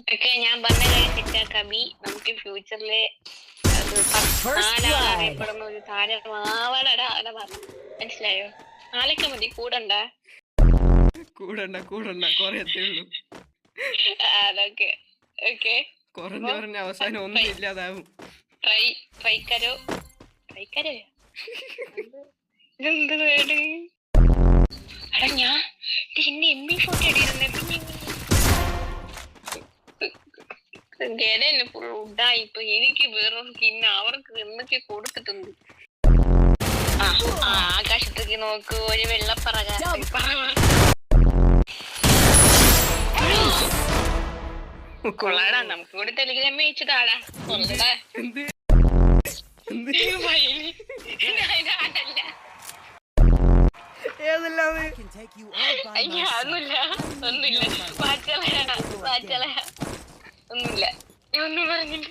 ഒക്കെ ഞാൻ പറഞ്ഞ കാര്യം സെറ്റാക്കാം ബി. നമുക്ക് ഫ്യൂച്ചറിലെ അറിയപ്പെടുന്ന ഒരു താരമാവണടാ. മനസ്സിലായോ? നാളേക്ക് മതി. കൂടണ്ട കൊറയത്തേ ഉള്ളൂ. അതൊക്കെ ഓക്കെ. കുറഞ്ഞ അവസാനം ഒന്നും ഇല്ലാതാവും. ട്രൈ കരോ എന്ത് വേട് അടാ. ഞാൻ എന്റെ MP ഫോട്ടോ ഇടിയിരുന്നേ. പിന്നെ ഫുൾ ഉഡായിപ്പോ. എനിക്ക് വേറൊരു സ്കിന്ന് അവർക്ക് എന്നൊക്കെ കൊടുത്തിട്ടുണ്ട്. ആകാശത്തേക്ക് നോക്കൂ, ഒരു വെള്ളപ്പറക. കൊള്ളാടാ. നമുക്ക് കൂടി ടെലിഗ്രാം അയച്ചതാടാ. ഒന്നുമില്ല. ഞാൻ ഒന്നും പറഞ്ഞില്ല.